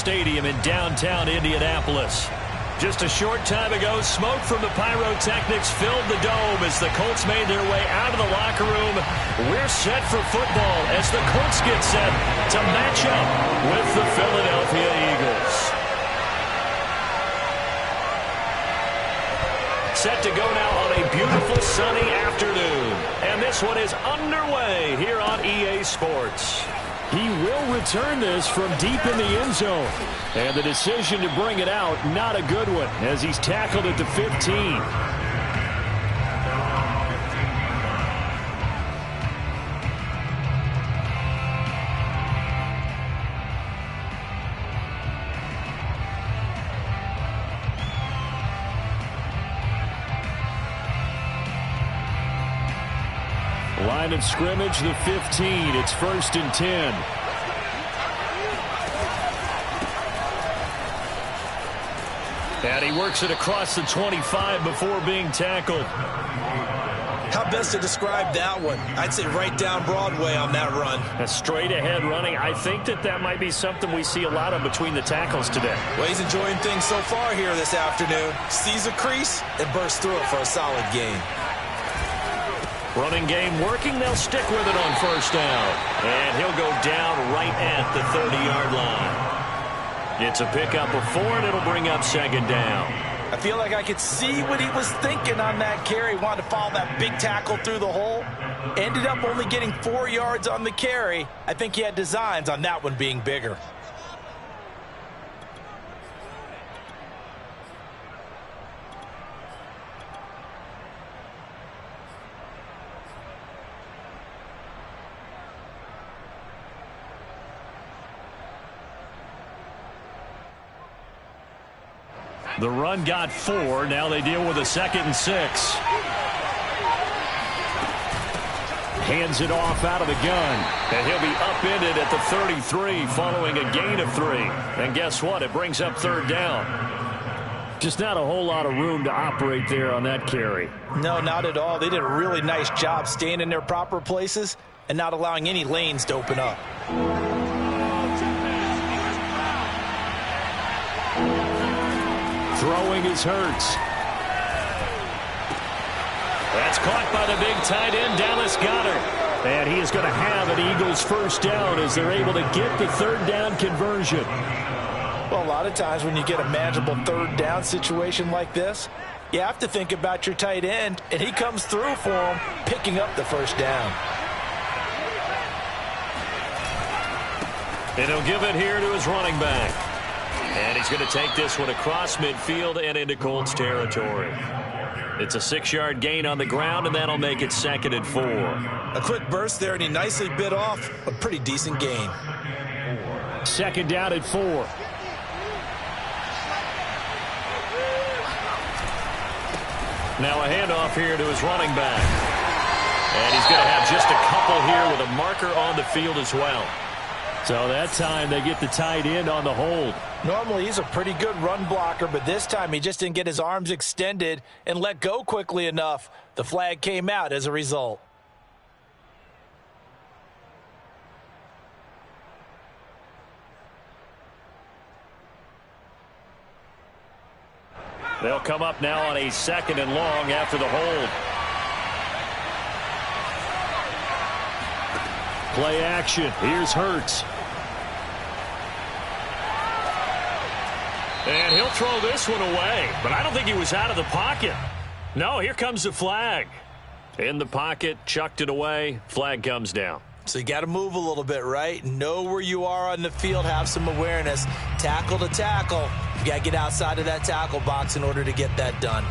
Stadium in downtown Indianapolis. Just a short time ago, smoke from the pyrotechnics filled the dome as the Colts made their way out of the locker room. We're set for football as the Colts get set to match up with the Philadelphia Eagles. Set to go now on a beautiful sunny afternoon. And this one is underway here on EA Sports. He will return this from deep in the end zone. And the decision to bring it out, not a good one, as he's tackled at the 15. Line of scrimmage, the 15. It's 1st and 10. And he works it across the 25 before being tackled. How best to describe that one? I'd say right down Broadway on that run. A straight ahead running. I think that might be something we see a lot of between the tackles today. Well, he's enjoying things so far here this afternoon. Sees a crease and bursts through it for a solid gain. Running game working. They'll stick with it on 1st down. And he'll go down right at the 30-yard line. It's a pickup of 4, and it'll bring up 2nd down. I feel like I could see what he was thinking on that carry. Wanted to follow that big tackle through the hole. Ended up only getting 4 yards on the carry. I think he had designs on that one being bigger. The run got 4. Now they deal with a 2nd and 6. Hands it off out of the gun. And he'll be upended at the 33 following a gain of 3. And guess what? It brings up 3rd down. Just not a whole lot of room to operate there on that carry. No, not at all. They did a really nice job staying in their proper places and not allowing any lanes to open up. Throwing is Hurts. That's caught by the big tight end, Dallas Goedert. And he is going to have an Eagles 1st down as they're able to get the 3rd down conversion. Well, a lot of times when you get a manageable 3rd down situation like this, you have to think about your tight end, and he comes through for him, picking up the 1st down. And he'll give it here to his running back. And he's going to take this one across midfield and into Colts territory. It's a 6-yard gain on the ground, and that'll make it 2nd and 4. A quick burst there, and he nicely bit off a pretty decent gain. 2nd down at 4. Now a handoff here to his running back. And he's going to have just a couple here with a marker on the field as well. So that time they get the tight end on the hold. Normally he's a pretty good run blocker, but this time he just didn't get his arms extended and let go quickly enough. The flag came out as a result. They'll come up now on a 2nd and long after the hold. Play action. Here's Hurts. And he'll throw this one away, but I don't think he was out of the pocket. No, here comes the flag. In the pocket, chucked it away, flag comes down. So you got to move a little bit, right? Know where you are on the field, have some awareness. Tackle to tackle. You got to get outside of that tackle box in order to get that done.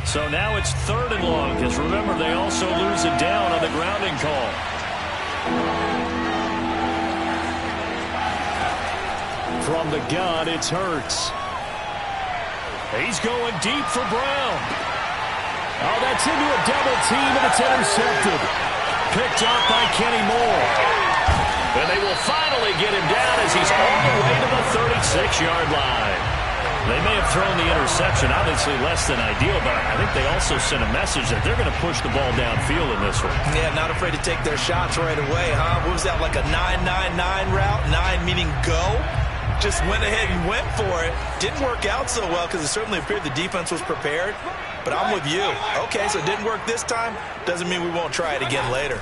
So now it's 3rd and long, because remember, they also lose it down on the grounding call. From the gun, it's Hurts. He's going deep for Brown. Oh, that's into a double team, and it's intercepted. Picked up by Kenny Moore. And they will finally get him down as he's all the way to the 36-yard line. They may have thrown the interception, obviously less than ideal, but I think they also sent a message that they're going to push the ball downfield in this one. Yeah, not afraid to take their shots right away, huh? What was that, like a 9-9-9 route? 9 meaning go? Just went ahead and went for it. Didn't work out so well because it certainly appeared the defense was prepared. But I'm with you. Okay, so it didn't work this time. Doesn't mean we won't try it again later.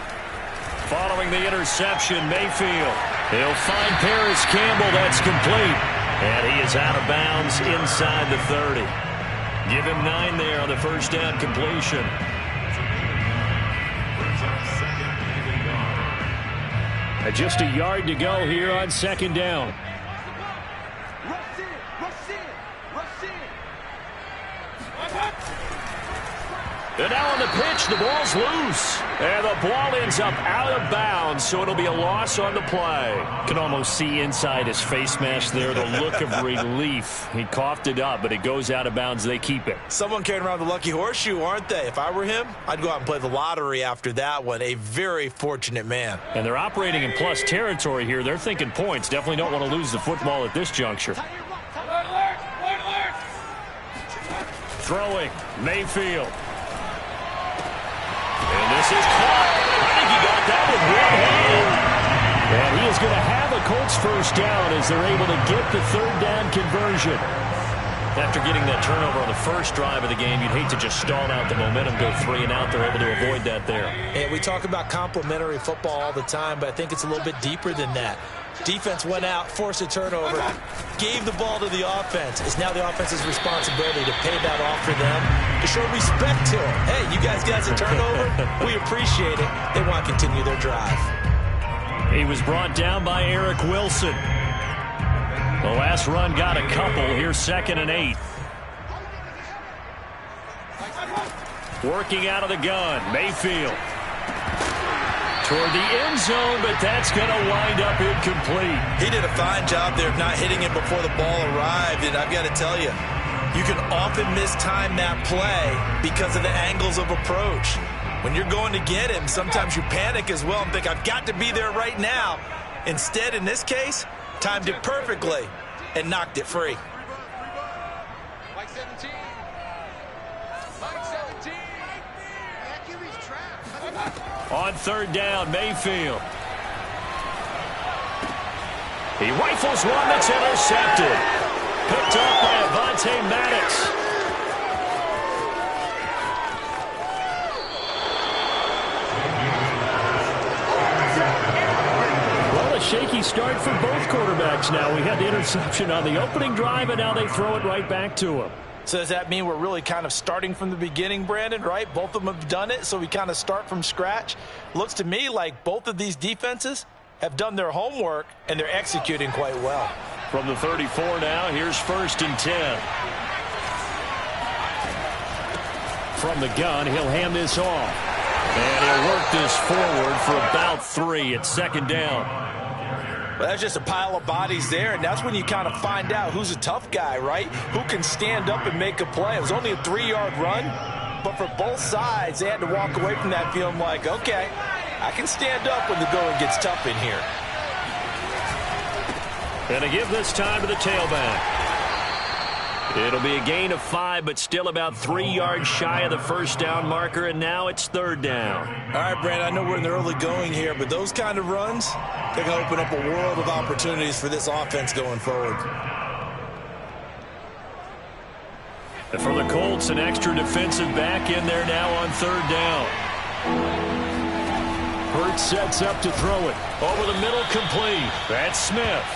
Following the interception, Mayfield. He'll find Paris Campbell. That's complete. And he is out of bounds inside the 30. Give him 9 there on the first down completion. Just a yard to go here on second down. And now on the pitch, the ball's loose. And the ball ends up out of bounds, so it'll be a loss on the play. Can almost see inside his face mask there, the look of relief. He coughed it up, but it goes out of bounds. They keep it. Someone carrying around the lucky horseshoe, aren't they? If I were him, I'd go out and play the lottery after that one. A very fortunate man. And they're operating in plus territory here. They're thinking points. Definitely don't want to lose the football at this juncture. Throwing, Mayfield. And this is caught. I think he got that with one hand. And he is going to have a Colts first down as they're able to get the third down conversion. After getting that turnover on the first drive of the game, you'd hate to just stall out the momentum, go 3 and out. They're able to avoid that there. And we talk about complementary football all the time, but I think it's a little bit deeper than that. Defense went out, forced a turnover, gave the ball to the offense. It's now the offense's responsibility to pay that off for them, to show respect to them. Hey, you guys got a turnover? We appreciate it. They want to continue their drive. He was brought down by Eric Wilson. The last run got a couple. Here's 2nd and 8. Working out of the gun, Mayfield. Toward the end zone, but that's going to wind up incomplete. He did a fine job there of not hitting it before the ball arrived, and I've got to tell you, you can often mistime that play because of the angles of approach. When you're going to get him, sometimes you panic as well and think, I've got to be there right now. Instead, in this case, timed it perfectly and knocked it free. Mike 17. Mike 17. On third down, Mayfield. He rifles one that's intercepted. Picked up by Avonte Maddox. Well, a shaky start for both quarterbacks now. We had the interception on the opening drive, and now they throw it right back to him. So does that mean we're really kind of starting from the beginning, Brandon, right? Both of them have done it, so we kind of start from scratch. Looks to me like both of these defenses have done their homework, and they're executing quite well. From the 34 now, here's 1st and 10. From the gun, he'll hand this off. And he'll work this forward for about 3 at 2nd down. Well, that's just a pile of bodies there, and that's when you kind of find out who's a tough guy, right? Who can stand up and make a play. It was only a 3-yard run, but for both sides, they had to walk away from that feeling like, okay, I can stand up when the going gets tough in here. And to give this time to the tailback. It'll be a gain of 5, but still about 3 yards shy of the first down marker, and now it's 3rd down. All right, Brandon, I know we're in the early going here, but those kind of runs, they're going to open up a world of opportunities for this offense going forward. And for the Colts, an extra defensive back in there now on 3rd down. Hurts sets up to throw it. Over the middle, complete. That's Smith.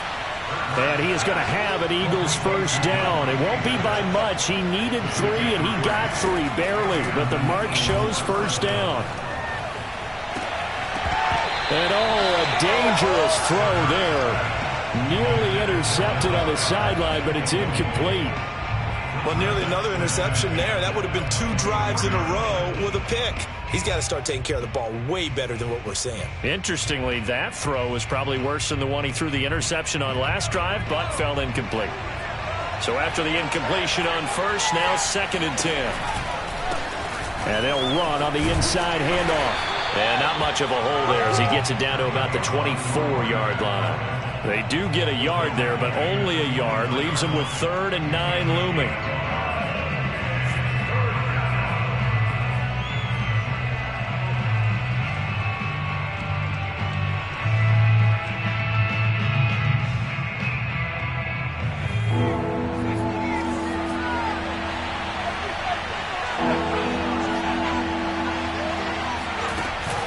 And he is going to have an Eagles first down. It won't be by much. He needed 3, and he got 3, barely. But the mark shows first down. And, a dangerous throw there. Nearly intercepted on the sideline, but it's incomplete. Well, nearly another interception there. That would have been 2 drives in a row with a pick. He's got to start taking care of the ball way better than what we're seeing. Interestingly, that throw was probably worse than the one he threw the interception on last drive, but fell incomplete. So after the incompletion on first, now 2nd and 10. And they'll run on the inside handoff. And not much of a hole there as he gets it down to about the 24-yard line. They do get a yard there, but only a yard. Leaves them with 3rd and 9 looming.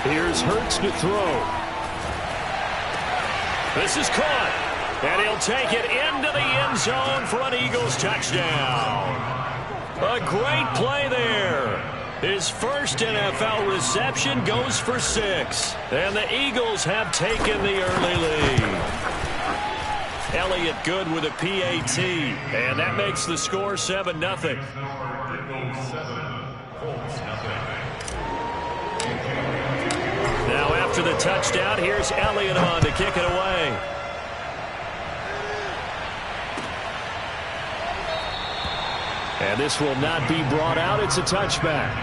Here's Hurts to throw. This is caught. And he'll take it into the end zone for an Eagles touchdown. A great play there. His first NFL reception goes for 6. And the Eagles have taken the early lead. Elliott good with a PAT. And that makes the score 7-0. Now after the touchdown, here's Elliott on to kick it away. And this will not be brought out. It's a touchback.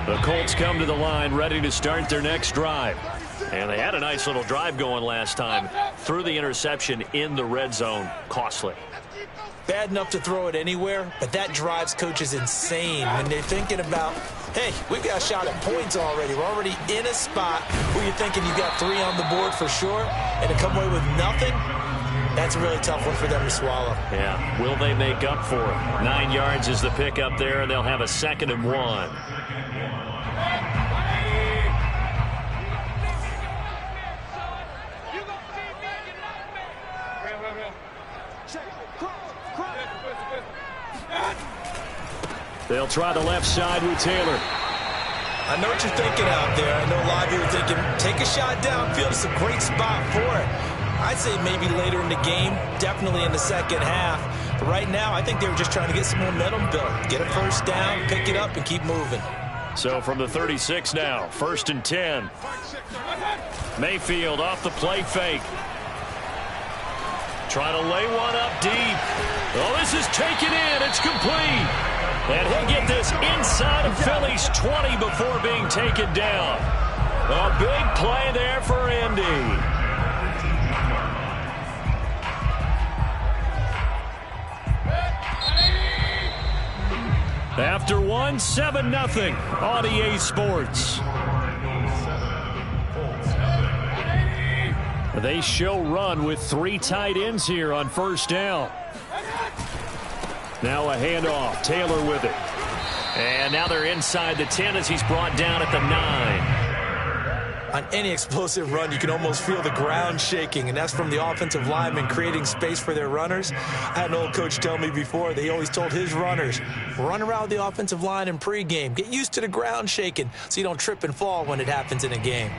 The Colts come to the line ready to start their next drive. And they had a nice little drive going last time. Threw the interception in the red zone. Costly. Bad enough to throw it anywhere, but that drives coaches insane when they're thinking about, hey, we've got a shot at points already. We're already in a spot where you're thinking you got 3 on the board for sure, and to come away with nothing, that's a really tough one for them to swallow. Yeah, will they make up for it? 9 yards is the pickup there, and they'll have a 2nd and 1. They'll try the left side with Taylor. I know what you're thinking out there. I know a lot of you are thinking, take a shot downfield. It's a great spot for it. I'd say maybe later in the game, definitely in the second half. But right now, I think they were just trying to get some momentum built. Get a first down, pick it up, and keep moving. So from the 36 now, 1st and 10. Mayfield off the play fake. Trying to lay one up deep. Oh, this is taken in. It's complete. And he'll get this inside of Philly's 20 before being taken down. A big play there for Indy. After 1, 7-0 on EA Sports. They show run with 3 tight ends here on 1st down. Now a handoff. Taylor with it. And now they're inside the 10 as he's brought down at the 9. On any explosive run, you can almost feel the ground shaking, and that's from the offensive linemen creating space for their runners. I had an old coach tell me before, they always told his runners, run around the offensive line in pregame. Get used to the ground shaking so you don't trip and fall when it happens in a game.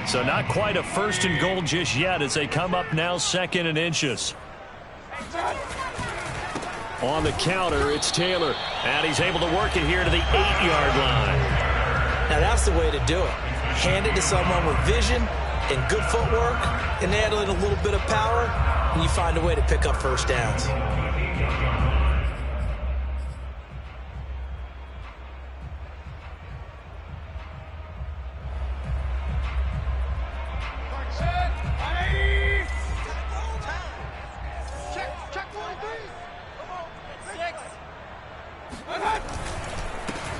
So not quite a 1st and goal just yet as they come up now 2nd and inches. On the counter, it's Taylor. And he's able to work it here to the 8-yard line. Now that's the way to do it. Hand it to someone with vision and good footwork, and add in a little bit of power, and you find a way to pick up first downs.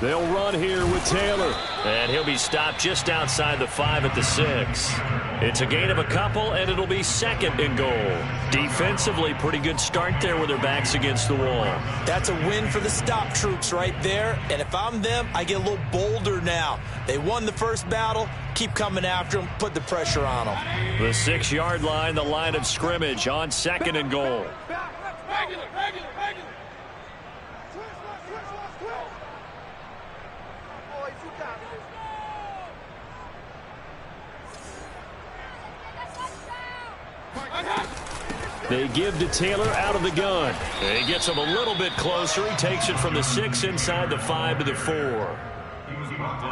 They'll run here with Taylor. And he'll be stopped just outside the 5 at the 6. It's a gain of a couple, and it'll be 2nd and goal. Defensively, pretty good start there with their backs against the wall. That's a win for the stop troops right there. And if I'm them, I get a little bolder now. They won the first battle. Keep coming after them. Put the pressure on them. The 6-yard line, the line of scrimmage on 2nd and goal. Regular. They give to Taylor out of the gun. And he gets him a little bit closer. He takes it from the 6 inside the 5 to the 4.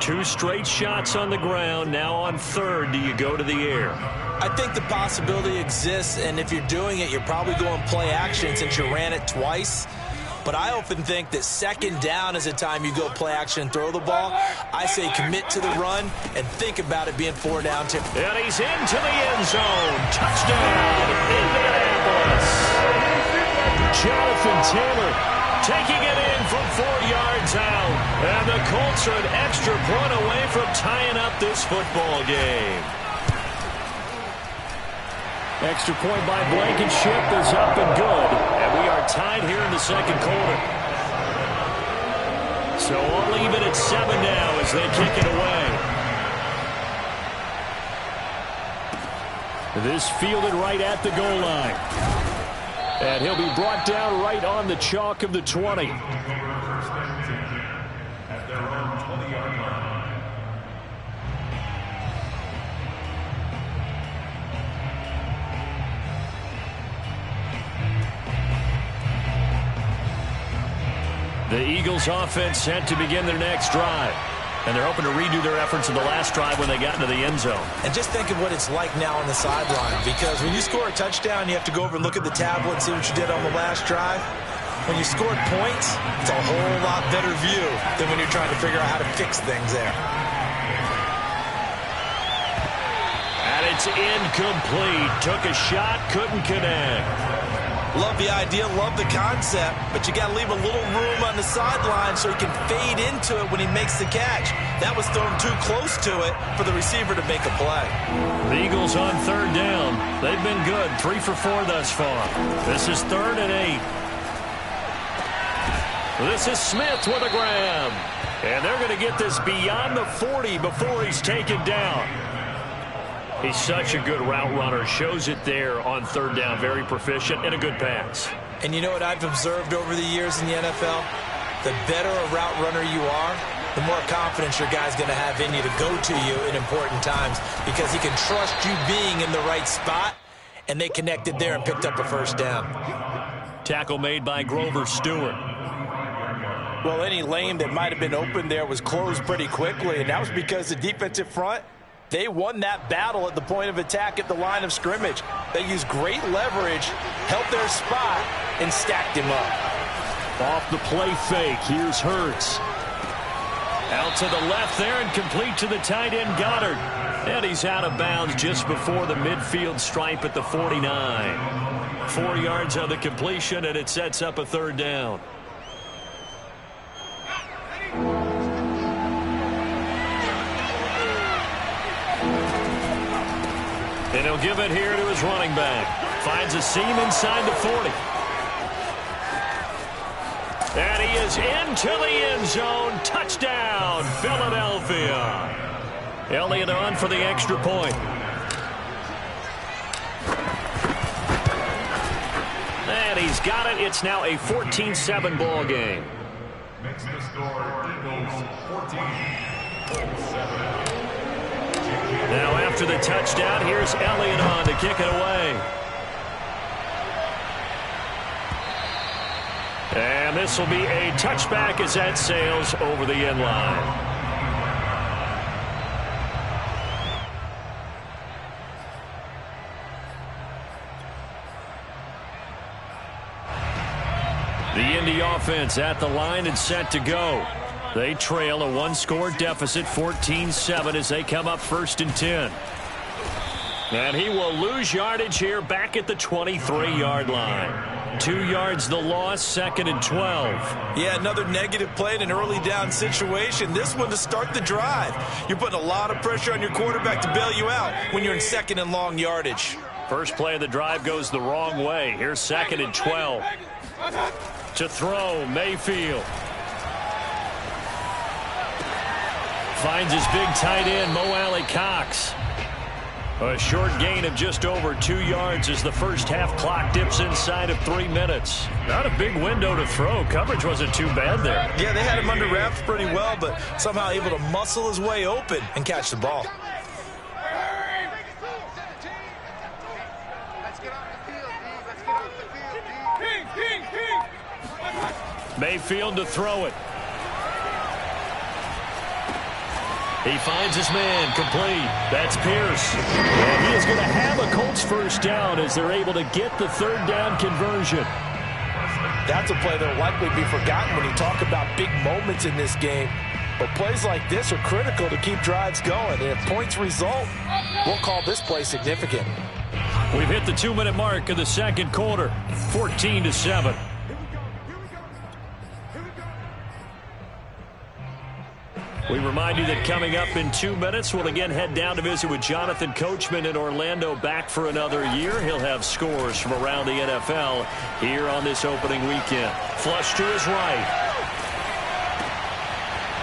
2 straight shots on the ground. Now on 3rd, do you go to the air? I think the possibility exists, and if you're doing it, you're probably going play action since you ran it twice. But I often think that second down is a time you go play action and throw the ball. I say commit to the run and think about it being 4 down. And he's into the end zone. Touchdown, Indianapolis. Jonathan Taylor taking it in from 4 yards out. And the Colts are an extra point away from tying up this football game. Extra point by Blankenship is up and good. And we are tied here in the second quarter. So all even at 7 now as they kick it away. This fielded right at the goal line. And he'll be brought down right on the chalk of the 20. At their own 20-yard line. The Eagles offense set to begin their next drive. And they're hoping to redo their efforts in the last drive when they got into the end zone. And just think of what it's like now on the sideline. Because when you score a touchdown, you have to go over and look at the tablet and see what you did on the last drive. When you scored points, it's a whole lot better view than when you're trying to figure out how to fix things there. And it's incomplete. Took a shot, couldn't connect. Love the idea, love the concept, but you got to leave a little room on the sideline so he can fade into it when he makes the catch. That was thrown too close to it for the receiver to make a play. The Eagles on 3rd down. They've been good, 3 for 4 thus far. This is 3rd and 8. This is Smith with a grab. And they're going to get this beyond the 40 before he's taken down. He's such a good route runner. Shows it there on 3rd down. Very proficient and a good pass. And you know what I've observed over the years in the NFL? The better a route runner you are, the more confidence your guy's going to have in you to go to you in important times because he can trust you being in the right spot, and they connected there and picked up a 1st down. Tackle made by Grover Stewart. Well, any lane that might have been open there was closed pretty quickly, and that was because the defensive front, they won that battle at the point of attack at the line of scrimmage. They used great leverage, held their spot, and stacked him up. Off the play fake, here's Hurts. Out to the left there and complete to the tight end Goddard. And he's out of bounds just before the midfield stripe at the 49. 4 yards on the completion, and it sets up a 3rd down. And he'll give it here to his running back. Finds a seam inside the 40. And he is into the end zone. Touchdown, Philadelphia. Elliott on for the extra point. And he's got it. It's now a 14-7 ball game. Makes the score Eagles 14-7. Now after the touchdown, here's Elliott on to kick it away. And this will be a touchback as that sails over the end line. The Indy offense at the line and set to go. They trail a 1-score deficit, 14-7, as they come up 1st and 10. And he will lose yardage here back at the 23-yard line. 2 yards the loss, 2nd and 12. Yeah, another negative play in an early down situation. This one to start the drive. You're putting a lot of pressure on your quarterback to bail you out when you're in 2nd and long yardage. First play of the drive goes the wrong way. Here's 2nd and 12. To throw, Mayfield. Finds his big tight end, Mo Alley Cox. A short gain of just over 2 yards as the first half clock dips inside of 3 minutes. Not a big window to throw. Coverage wasn't too bad there. Yeah, they had him under wraps pretty well, but somehow able to muscle his way open and catch the ball. Mayfield to throw it. He finds his man, complete. That's Pierce. And he is going to have a Colts first down as they're able to get the third down conversion. That's a play that will likely be forgotten when you talk about big moments in this game. But plays like this are critical to keep drives going. And if points result, we'll call this play significant. We've hit the 2-minute mark of the second quarter, 14-7. We remind you that coming up in 2 minutes, we'll again head down to visit with Jonathan Coachman in Orlando, back for another year. He'll have scores from around the NFL here on this opening weekend. Flush to his right.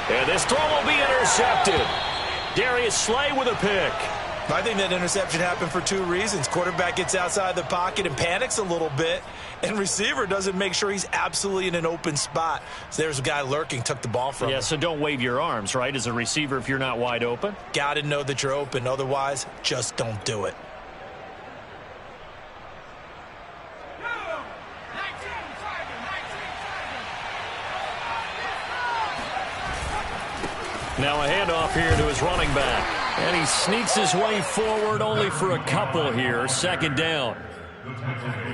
And this throw will be intercepted. Darius Slay with a pick. I think that interception happened for two reasons. Quarterback gets outside the pocket and panics a little bit, and receiver doesn't make sure he's absolutely in an open spot. So there's a guy lurking, took the ball from him. Yeah, so don't wave your arms, right, as a receiver if you're not wide open? Got to know that you're open. Otherwise, just don't do it. Now a handoff here to his running back. And he sneaks his way forward only for a couple here. Second down.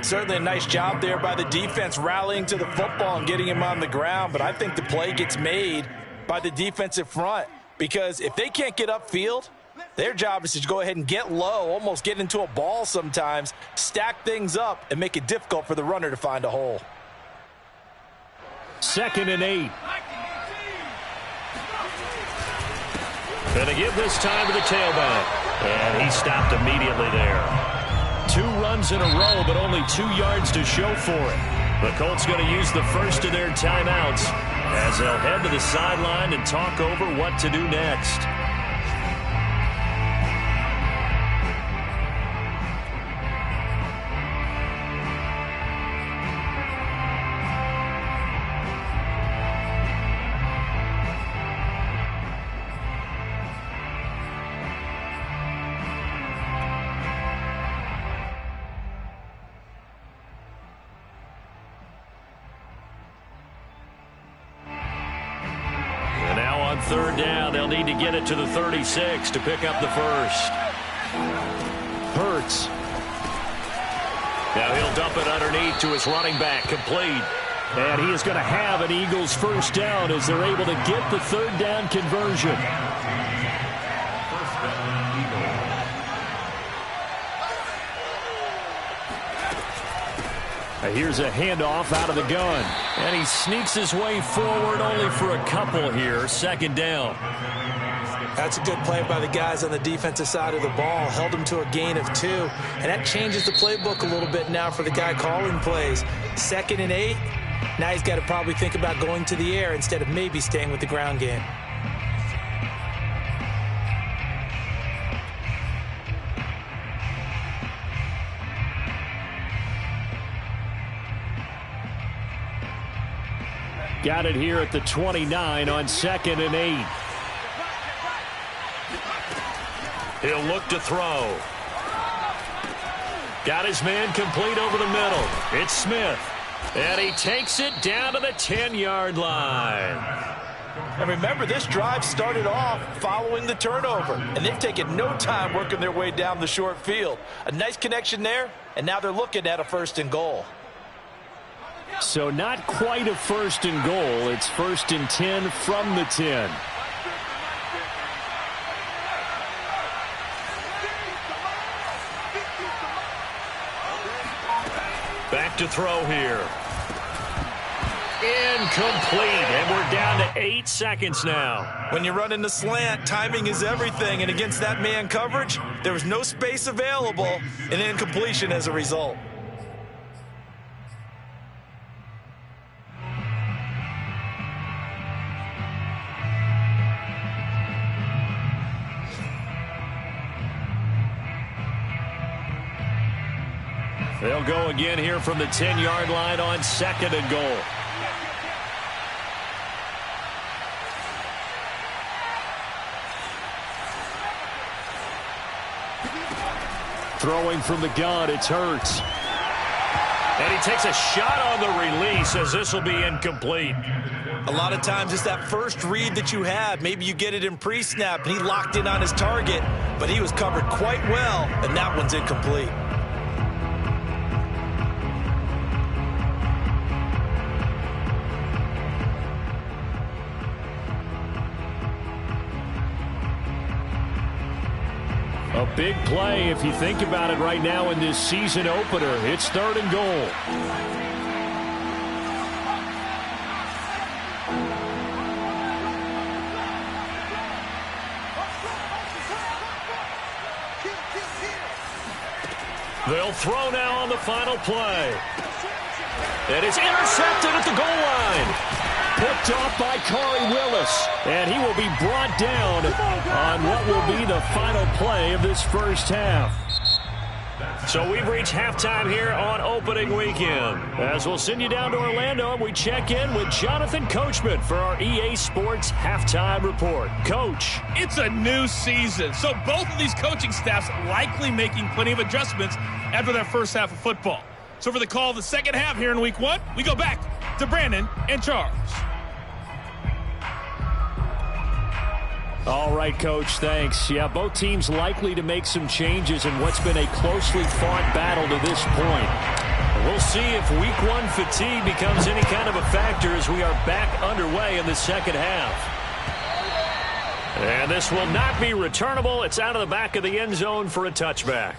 Certainly a nice job there by the defense rallying to the football and getting him on the ground. But I think the play gets made by the defensive front. Because if they can't get upfield, their job is to go ahead and get low, almost get into a ball sometimes, stack things up, and make it difficult for the runner to find a hole. 2nd and 8. And they give this time to the tailback. And he stopped immediately there. 2 runs in a row, but only 2 yards to show for it. The Colts going to use the first of their timeouts as they'll head to the sideline and talk over what to do next. Third down, they'll need to get it to the 36 to pick up the first. Hurts. Now he'll dump it underneath to his running back, complete. And he is going to have an Eagles first down as they're able to get the third down conversion. Here's a handoff out of the gun. And he sneaks his way forward only for a couple here. Second down. That's a good play by the guys on the defensive side of the ball. Held them to a gain of 2. And that changes the playbook a little bit now for the guy calling plays. 2nd and 8. Now he's got to probably think about going to the air instead of maybe staying with the ground game. Got it here at the 29 on 2nd and 8. He'll look to throw. Got his man complete over the middle. It's Smith. And he takes it down to the 10-yard line. And remember, this drive started off following the turnover. And they've taken no time working their way down the short field. A nice connection there, and now they're looking at a 1st and goal. So not quite a 1st and goal. It's 1st and 10 from the 10. Back to throw here. Incomplete, and we're down to 8 seconds now. When you run in the slant, timing is everything, and against that man coverage, there was no space available, and incompletion as a result. They'll go again here from the 10-yard line on 2nd and goal. Throwing from the gun, it's Hurts. And he takes a shot on the release as this will be incomplete. A lot of times it's that first read that you have. Maybe you get it in pre-snap, and he locked in on his target, but he was covered quite well, and that one's incomplete. A big play if you think about it right now in this season opener. It's 3rd and goal. They'll throw now on the final play. And it's intercepted at the goal line. Picked off by Corey Willis. And he will be brought down on what will be the final play of this first half. So we've reached halftime here on opening weekend. As we'll send you down to Orlando, and we check in with Jonathan Coachman for our EA Sports Halftime Report. Coach. It's a new season, so both of these coaching staffs likely making plenty of adjustments after their first half of football. So for the call of the second half here in week 1, we go back to Brandon and Charles. All right, Coach, thanks. Yeah, both teams likely to make some changes in what's been a closely fought battle to this point. We'll see if week 1 fatigue becomes any kind of a factor as we are back underway in the second half. And this will not be returnable. It's out of the back of the end zone for a touchback.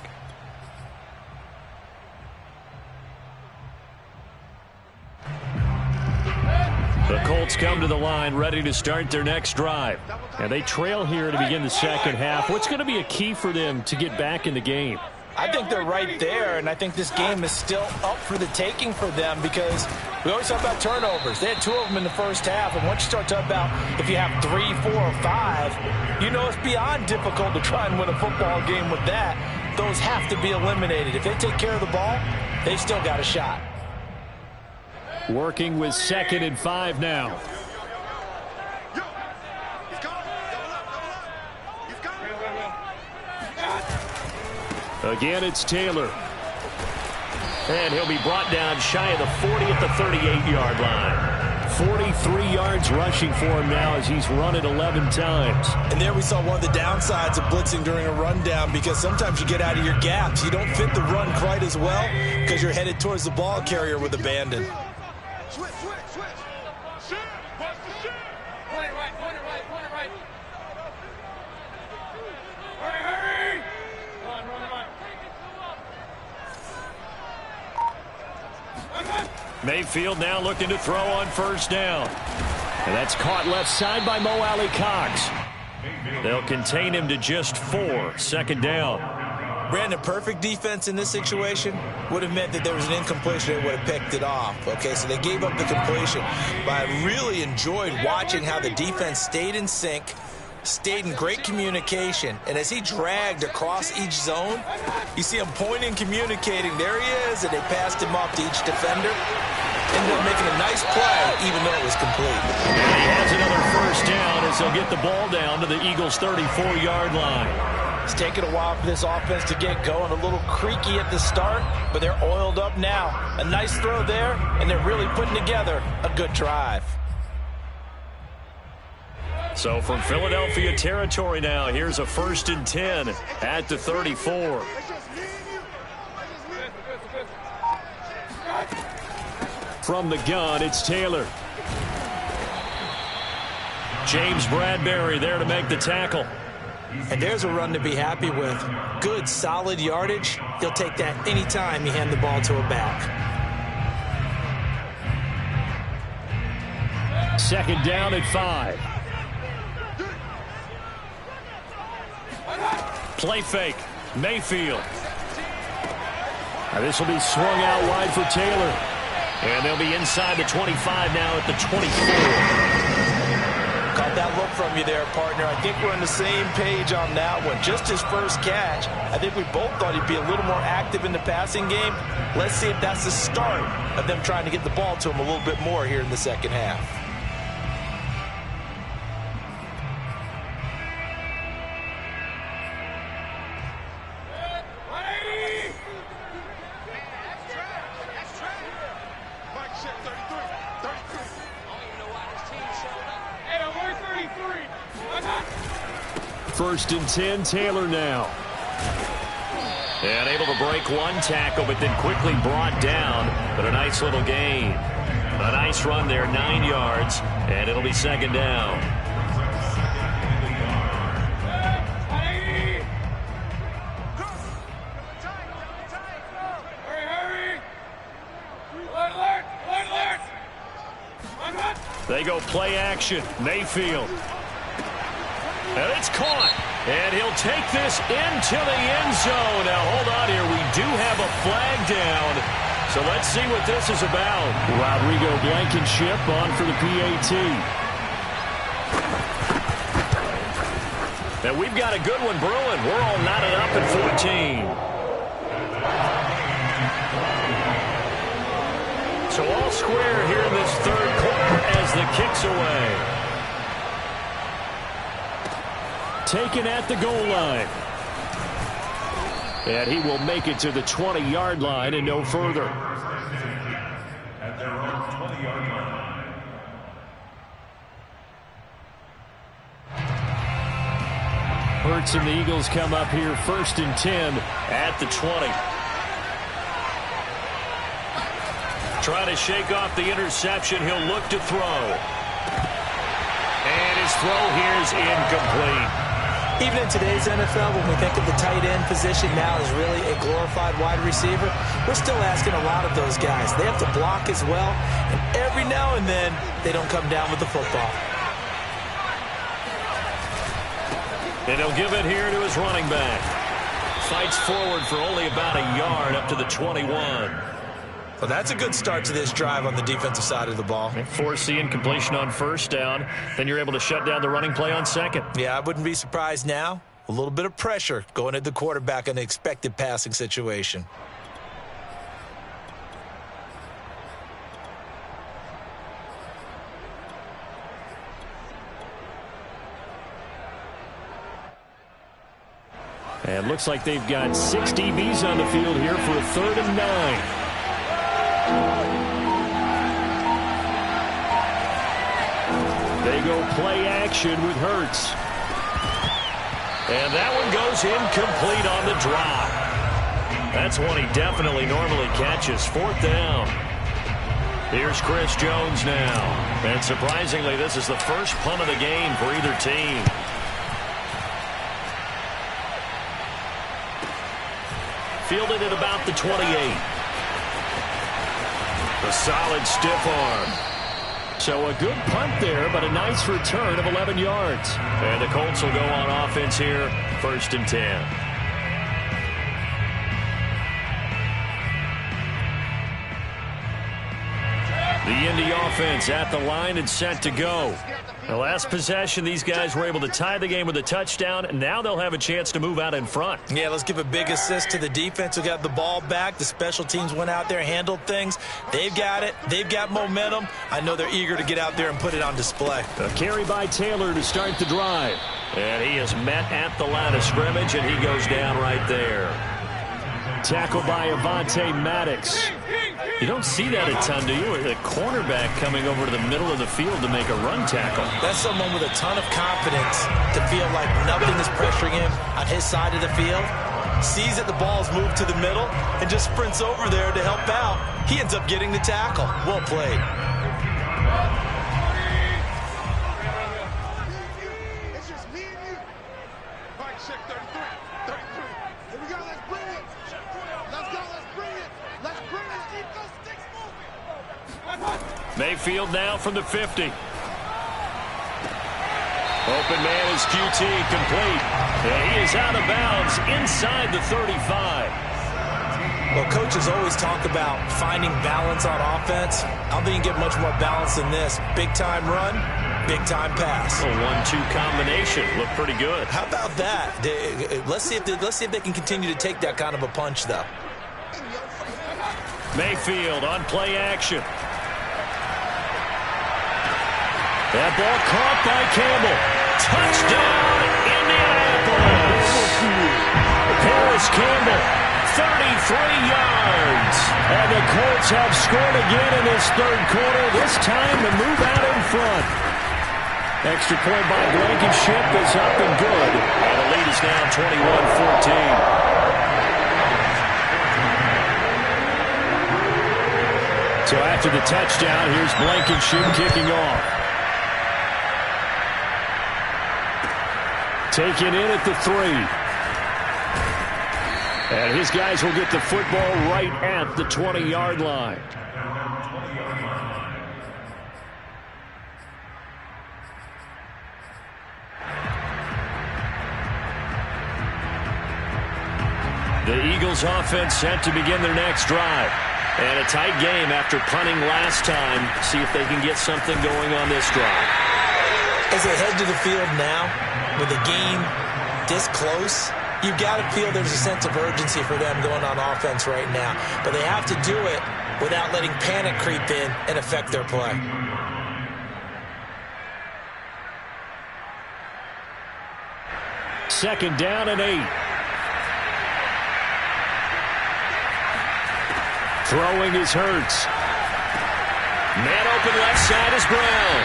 The Colts come to the line ready to start their next drive. And they trail here to begin the second half. What's going to be a key for them to get back in the game? I think they're right there, and I think this game is still up for the taking for them because we always talk about turnovers. They had 2 of them in the first half, and once you start talking about if you have 3, 4, or 5, you know it's beyond difficult to try and win a football game with that. Those have to be eliminated. If they take care of the ball, they've still got a shot. Working with 2nd and 5 now. Again, it's Taylor. And he'll be brought down shy of the 40 at the 38-yard line. 43 yards rushing for him now as he's run it 11 times. And there we saw one of the downsides of blitzing during a rundown because sometimes you get out of your gaps. You don't fit the run quite as well because you're headed towards the ball carrier with abandon. Switch. Shift. Watch the shift. Point it right. Hurry. Run. Mayfield now looking to throw on first down. And that's caught left side by Mo Alley Cox. They'll contain him to just 4. 2nd down. Brandon, perfect defense in this situation would have meant that there was an incompletion. They would have picked it off. Okay, so they gave up the completion. But I really enjoyed watching how the defense stayed in sync, stayed in great communication. And as he dragged across each zone, you see him pointing, communicating. There he is, and they passed him off to each defender. Ended up making a nice play, even though it was complete. And he has another first down as they'll get the ball down to the Eagles' 34-yard line. It's taken a while for this offense to get going. A little creaky at the start, but they're oiled up now. A nice throw there, and they're really putting together a good drive. So from Philadelphia territory now, here's a 1st and 10 at the 34. From the gun, it's Taylor. James Bradbury there to make the tackle. And there's a run to be happy with. Good, solid yardage. He'll take that anytime you hand the ball to a back. 2nd down at 5. Play fake. Mayfield. Now this will be swung out wide for Taylor. And they'll be inside the 25 now at the 24. Caught that look from you there, partner. I think we're on the same page on that one. Just his first catch. I think we both thought he'd be a little more active in the passing game. Let's see if that's the start of them trying to get the ball to him a little bit more here in the second half. first and 10, Taylor now. And able to break one tackle, but then quickly brought down. But a nice little gain. A nice run there, 9 yards, and it'll be second down. They go play action. Mayfield. And it's caught. And he'll take this into the end zone. Now, hold on here. We do have a flag down. So let's see what this is about. Rodrigo Blankenship on for the PAT. And we've got a good one brewing. We're all knotted up at 14. So all square here in this third quarter as the kick's away. Taken at the goal line. And he will make it to the 20-yard line and no further. At their own 20-yard line. Hurts and the Eagles come up here first and 10 at the 20. Trying to shake off the interception. He'll look to throw. And his throw here is incomplete. Even in today's NFL, when we think of the tight end position now as really a glorified wide receiver, we're still asking a lot of those guys. They have to block as well, and every now and then, they don't come down with the football. And he'll give it here to his running back. Fights forward for only about a yard up to the 21. Well, that's a good start to this drive on the defensive side of the ball. Force the incompletion on first down. Then you're able to shut down the running play on second. Yeah, I wouldn't be surprised now. A little bit of pressure going at the quarterback in an expected passing situation. And looks like they've got 6 DBs on the field here for a 3rd and 9. They go play action with Hurts. And that one goes incomplete on the drop. That's one he definitely normally catches. 4th down. Here's Chris Jones now. And surprisingly, this is the first punt of the game for either team. Fielded at about the 28. A solid stiff arm. So a good punt there, but a nice return of 11 yards. And the Colts will go on offense here, 1st and 10. The Indy offense at the line and set to go. The last possession, these guys were able to tie the game with a touchdown, and now they'll have a chance to move out in front. Yeah, let's give a big assist to the defense who got the ball back. The special teams went out there, handled things. They've got it. They've got momentum. I know they're eager to get out there and put it on display. A carry by Taylor to start the drive. And he is met at the line of scrimmage, and he goes down right there. Tackle by Avonte Maddox. You don't see that a ton, do you? A cornerback coming over to the middle of the field to make a run tackle. That's someone with a ton of confidence to feel like nothing is pressuring him on his side of the field. Sees that the ball's moved to the middle and just sprints over there to help out. He ends up getting the tackle. Well played. It's just me and you. All right, check 33. 33. Here we go. Let's bring it. Let's go. Let's bring it. Let's bring it. Keep those sticks moving. Mayfield now from the 50. Open man is QT, complete. And he is out of bounds inside the 35. Well, coaches always talk about finding balance on offense. I don't think you get much more balance than this. Big-time run, big-time pass. A 1-2 combination. Looked pretty good. How about that? Let's see if they can continue to take that kind of a punch, though. Mayfield on play action. That ball caught by Campbell. Touchdown, Indianapolis. Paris Campbell, 33 yards. And the Colts have scored again in this third quarter, this time to move out in front. Extra point by Blankenship is up and good. And the lead is now 21-14. So after the touchdown, here's Blankenship kicking off. Taken in at the 3. And his guys will get the football right at the 20-yard line. The Eagles offense set to begin their next drive. And a tight game after punting last time. See if they can get something going on this drive. As they head to the field now, with the game this close, you've got to feel there's a sense of urgency for them going on offense right now. But they have to do it without letting panic creep in and affect their play. Second down and 8. Throwing is Hurts. Man open left side is Brown.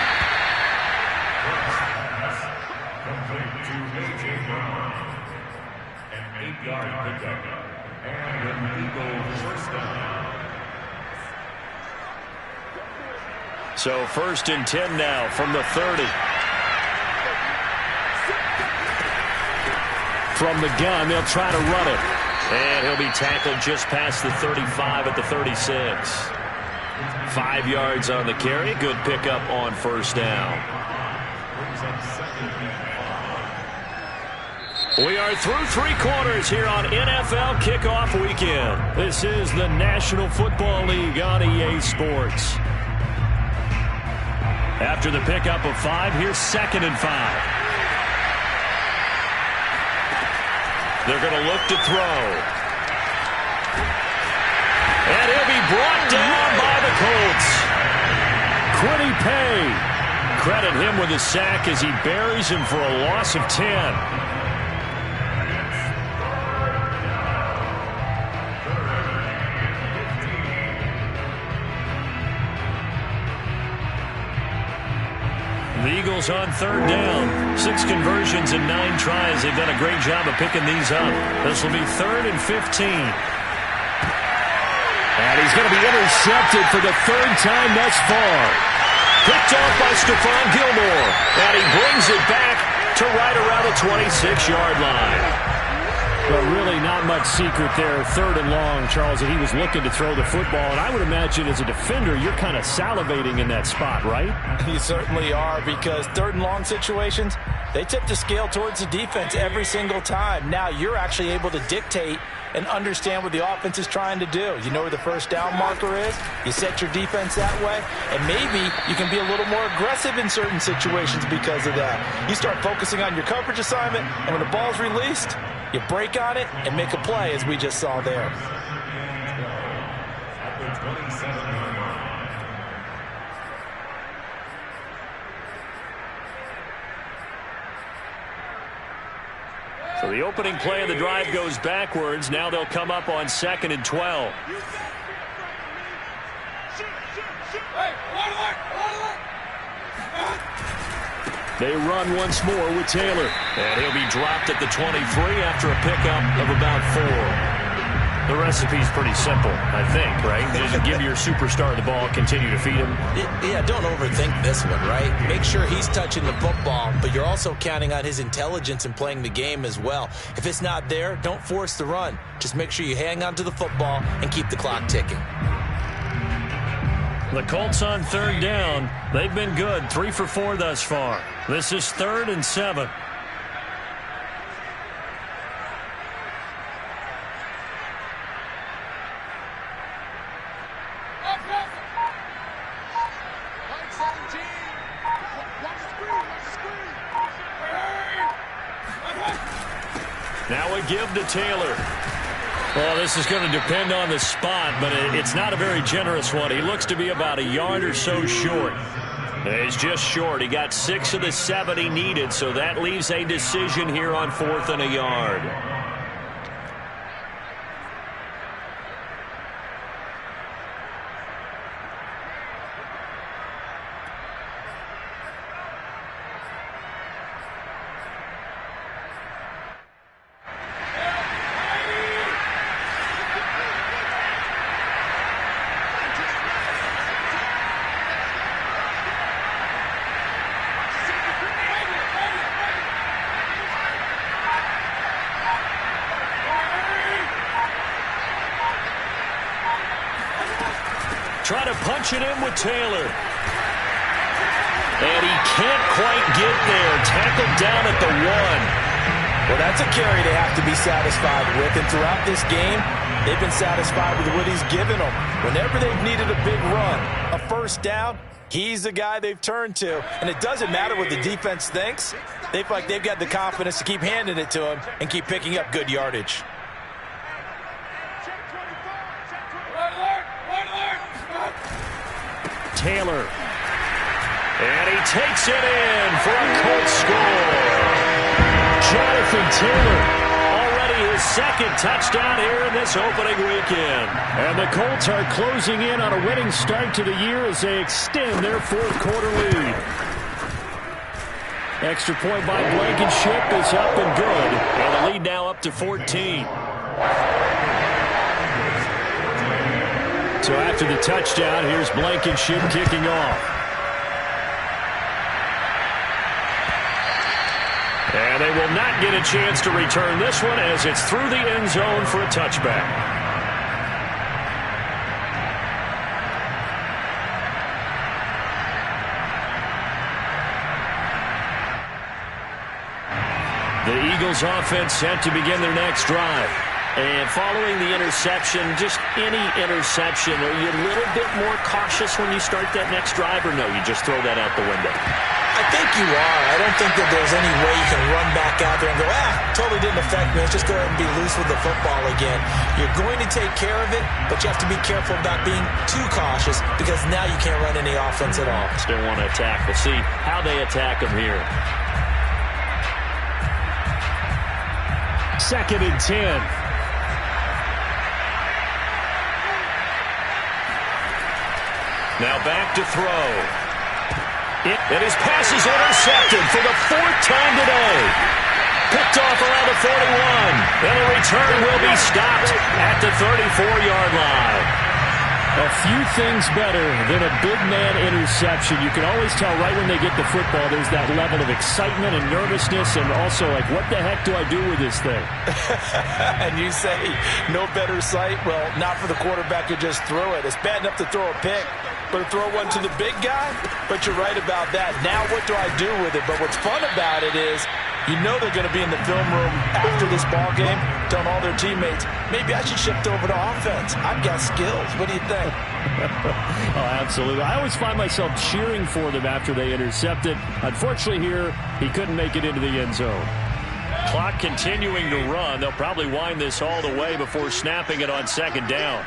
An 8-yard pickup. And an Eagles first down. So 1st and 10 now from the 30. From the gun, they'll try to run it. And he'll be tackled just past the 35 at the 36. 5 yards on the carry. Good pickup on 1st down. We are through 3 quarters here on NFL Kickoff Weekend. This is the National Football League on EA Sports. After the pickup of 5, here's 2nd and 5. They're going to look to throw. And he'll be brought down by the Colts. Quiddy Pay. Credit him with a sack as he buries him for a loss of 10. The Eagles on 3rd down. 6 conversions and 9 tries. They've done a great job of picking these up. This will be 3rd and 15. And he's going to be intercepted for the 3rd time thus far. Picked off by Stephon Gilmore. And he brings it back to right around the 26-yard line. But really not much secret there. 3rd and long, Charles, that he was looking to throw the football. And I would imagine as a defender, you're kind of salivating in that spot, right? You certainly are, because 3rd and long situations, they tip the scale towards the defense every single time. Now you're actually able to dictate and understand what the offense is trying to do. You know where the 1st down marker is. You set your defense that way, and maybe you can be a little more aggressive in certain situations because of that. You start focusing on your coverage assignment, and when the ball's released, you break on it and make a play, as we just saw there. At the 27-yard line. So the opening play of the drive goes backwards. Now they'll come up on 2nd and 12. They run once more with Taylor. And he'll be dropped at the 23 after a pickup of about 4. The recipe's pretty simple, I think, right? Just give your superstar the ball, continue to feed him. Yeah, don't overthink this one, right? Make sure he's touching the football, but you're also counting on his intelligence in playing the game as well. If it's not there, don't force the run. Just make sure you hang on to the football and keep the clock ticking. The Colts on 3rd down. They've been good, 3 for 4 thus far. This is 3rd and 7. Now a give to Taylor. Well, this is going to depend on the spot, but it's not a very generous one. He looks to be about a yard or so short. He's just short. He got 6 of the 7 he needed, so that leaves a decision here on 4th and a yard. try to punch it in with Taylor. And he can't quite get there. Tackled down at the 1. Well, that's a carry they have to be satisfied with. And throughout this game, they've been satisfied with what he's given them. Whenever they've needed a big run, a first down, he's the guy they've turned to. And it doesn't matter what the defense thinks. They feel like they've got the confidence to keep handing it to him and keep picking up good yardage. Taylor. And he takes it in for a Colts score. Jonathan Taylor, already his second touchdown here in this opening weekend. And the Colts are closing in on a winning start to the year as they extend their fourth-quarter lead. Extra point by Blankenship is up and good. And the lead now up to 14. So after the touchdown, here's Blankenship kicking off. And they will not get a chance to return this one as it's through the end zone for a touchback. The Eagles offense set to begin their next drive. And following the interception, just any interception, are you a little bit more cautious when you start that next drive, or no, you just throw that out the window? I think you are. I don't think that there's any way you can run back out there and go, totally didn't affect me. Let's just go ahead and be loose with the football again. You're going to take care of it, but you have to be careful about being too cautious because now you can't run any offense at all. Still want to attack. We'll see how they attack them here. 2nd and 10. Now back to throw. And his pass is intercepted for the 4th time today. Picked off around the 41. And the return will be stopped at the 34-yard line. A few things better than a big man interception. You can always tell right when they get the football, there's that level of excitement and nervousness and also like, what the heck do I do with this thing? And you say, no better sight? Well, not for the quarterback who just threw it. It's bad enough to throw a pick, but to throw one to the big guy? But you're right about that. Now what do I do with it? But what's fun about it is you know they're going to be in the film room after this ball game telling all their teammates, maybe I should shift over to offense. I've got skills. What do you think? Oh, absolutely. I always find myself cheering for them after they intercept it. Unfortunately here, he couldn't make it into the end zone. Clock continuing to run. They'll probably wind this all the way before snapping it on 2nd down.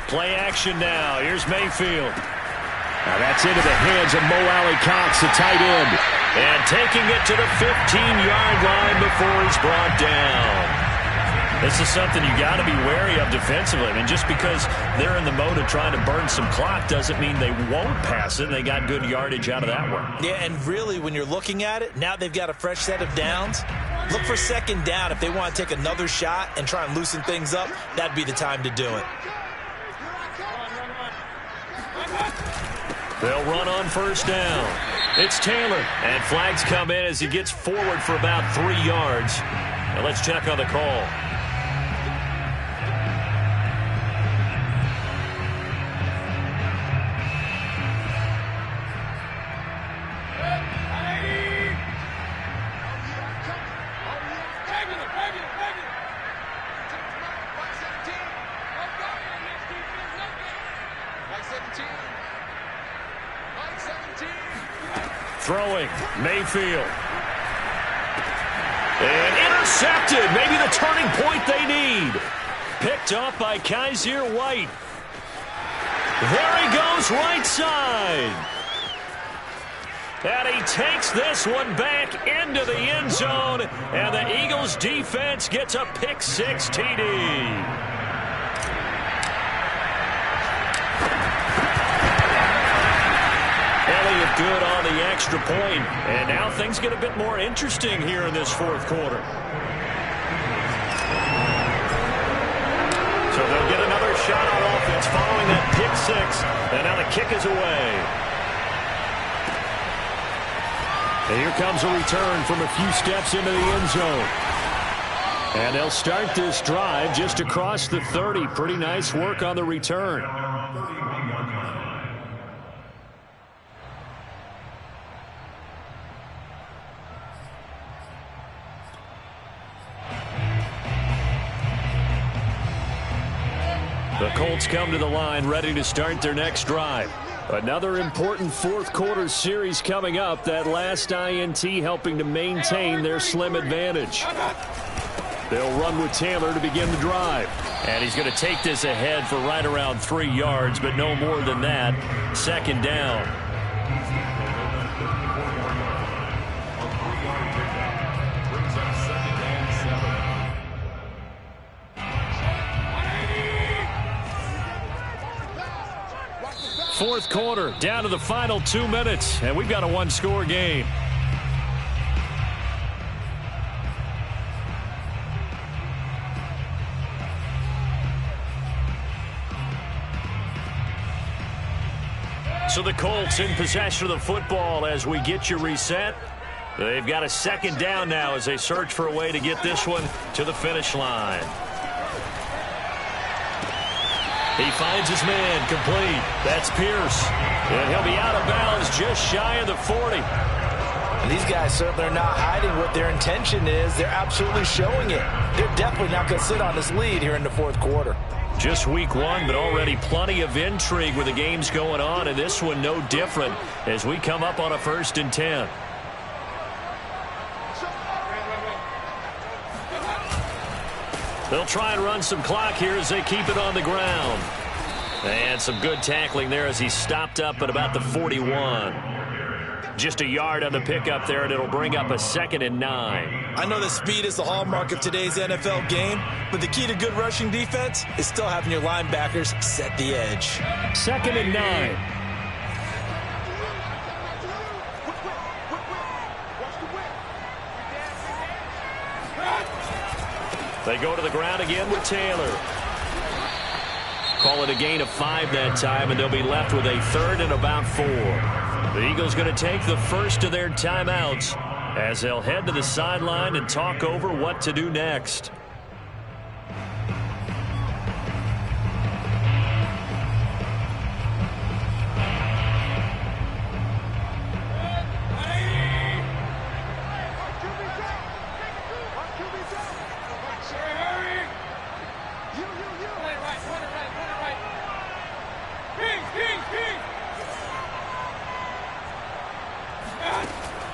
Play action now. Here's Mayfield. Now that's into the hands of Mo Alley-Cox, the tight end. And taking it to the 15-yard line before he's brought down. This is something you got to be wary of defensively. I mean, just because they're in the mode of trying to burn some clock doesn't mean they won't pass it. They got good yardage out of that one. Yeah, and really, when you're looking at it, now they've got a fresh set of downs. Look for 2nd down. If they want to take another shot and try and loosen things up, that'd be the time to do it. They'll run on 1st down. It's Taylor. And flags come in as he gets forward for about 3 yards. Now let's check on the call. Throwing, Mayfield. And intercepted. Maybe the turning point they need. Picked off by Kaiser White. There he goes, right side. And he takes this one back into the end zone. And the Eagles defense gets a pick-6 TD. Good on the extra point. And now things get a bit more interesting here in this 4th quarter. So they'll get another shot on offense following that pick-6. And now the kick is away. And here comes a return from a few steps into the end zone. And they'll start this drive just across the 30. Pretty nice work on the return. The Colts come to the line ready to start their next drive. Another important fourth quarter series coming up. That last INT helping to maintain their slim advantage. They'll run with Taylor to begin the drive. And he's going to take this ahead for right around 3 yards, but no more than that. Second down. Fourth quarter, down to the final 2 minutes, and we've got a one-score game. So the Colts in possession of the football as we get you reset. They've got a second down now as they search for a way to get this one to the finish line. He finds his man complete. That's Pierce. And he'll be out of bounds just shy of the 40. And these guys certainly are not hiding what their intention is. They're absolutely showing it. They're definitely not going to sit on this lead here in the fourth quarter. Just week one, but already plenty of intrigue with the games going on, and this one no different as we come up on a 1st and 10. They'll try and run some clock here as they keep it on the ground. And some good tackling there as he stopped up at about the 41. Just a yard on the pickup there, and it'll bring up a 2nd and 9. I know that speed is the hallmark of today's NFL game, but the key to good rushing defense is still having your linebackers set the edge. 2nd and 9. They go to the ground again with Taylor. Call it a gain of 5 that time, and they'll be left with a 3rd and about 4. The Eagles going to take the first of their timeouts as they'll head to the sideline and talk over what to do next.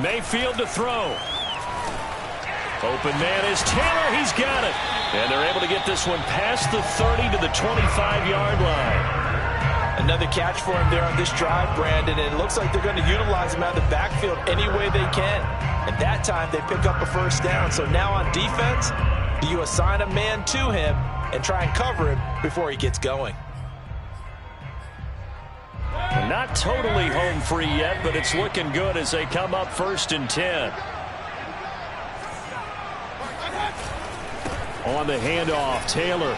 Mayfield to throw. Open man is Taylor. He's got it. And they're able to get this one past the 30 to the 25-yard line. Another catch for him there on this drive, Brandon, and it looks like they're going to utilize him out of the backfield any way they can. And that time they pick up a 1st down. So now on defense, do you assign a man to him and try and cover him before he gets going? Not totally home free yet, but it's looking good as they come up 1st and 10. On the handoff, Taylor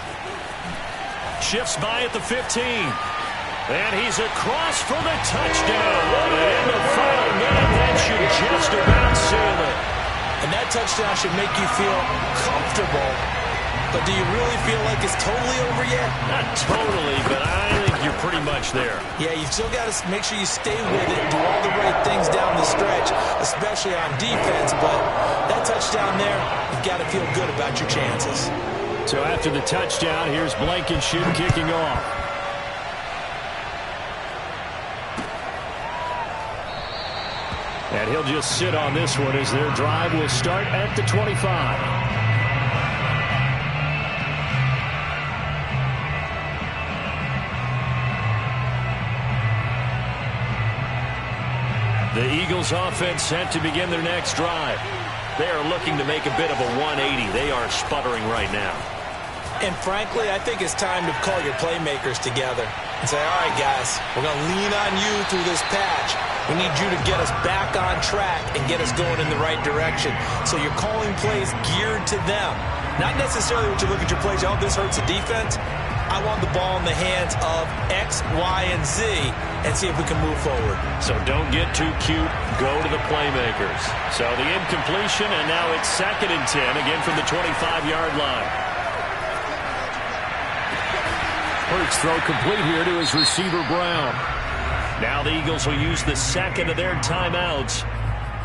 shifts by at the 15. And he's across for the touchdown. And in the final minute, that should just about seal it. And that touchdown should make you feel comfortable. But do you really feel like it's totally over yet? Not totally, but I think you're pretty much there. Yeah, you've still got to make sure you stay with it and do all the right things down the stretch, especially on defense. But that touchdown there, you've got to feel good about your chances. So after the touchdown, here's Blankenship kicking off. And he'll just sit on this one as their drive will start at the 25. The Eagles offense set to begin their next drive. They are looking to make a bit of a 180. They are sputtering right now. And frankly, I think it's time to call your playmakers together and say, all right, guys, we're going to lean on you through this patch. We need you to get us back on track and get us going in the right direction. So you're calling plays geared to them. Not necessarily what you look at your plays, oh, this hurts the defense. I want the ball in the hands of X, Y, and Z and see if we can move forward. So don't get too cute. Go to the playmakers. So the incompletion, and now it's 2nd and 10, again from the 25-yard line. Hurts throw complete here to his receiver, Brown. Now the Eagles will use the second of their timeouts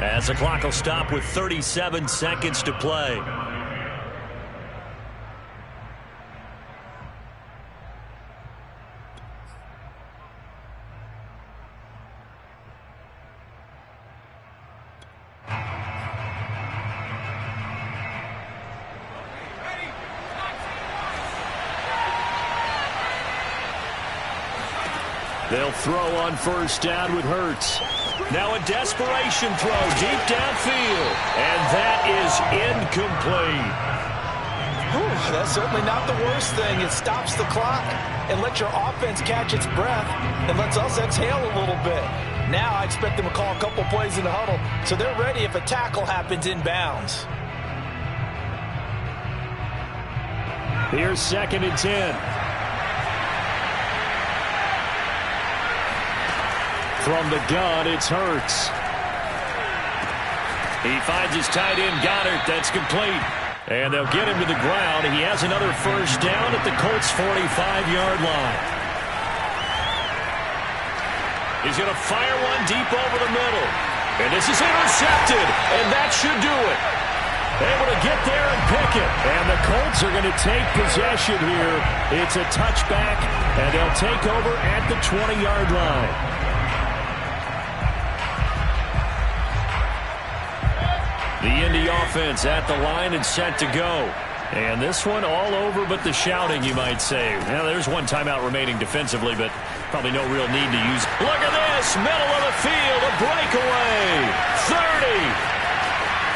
as the clock will stop with 37 seconds to play. They'll throw on 1st down with Hurts. Now a desperation throw deep downfield. And that is incomplete. Whew, that's certainly not the worst thing. It stops the clock and lets your offense catch its breath and lets us exhale a little bit. Now I expect them to call a couple plays in the huddle so they're ready if a tackle happens inbounds. Here's 2nd and 10. From the gun, it's Hurts. He finds his tight end, Goddard. That's complete. And they'll get him to the ground. He has another 1st down at the Colts' 45-yard line. He's going to fire one deep over the middle. And this is intercepted. And that should do it. Able to get there and pick it. And the Colts are going to take possession here. It's a touchback, and they'll take over at the 20-yard line. The Indy offense at the line and set to go. And this one all over but the shouting, you might say. Now, there's one timeout remaining defensively, but probably no real need to use. Look at this, middle of the field, a breakaway. 30,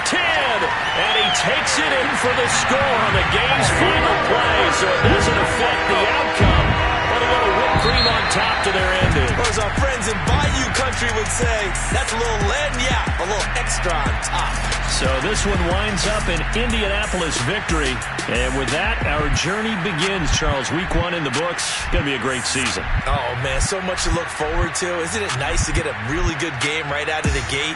10, and he takes it in for the score on the game's final play, so it doesn't affect the outcome. But a little whipped cream on top to their ending. Or as our friends in Bayou Country would say, that's a little lagniappe, a little extra on top. So this one winds up an Indianapolis victory. And with that, our journey begins, Charles. Week 1 in the books. Going to be a great season. Oh, man, so much to look forward to. Isn't it nice to get a really good game right out of the gate?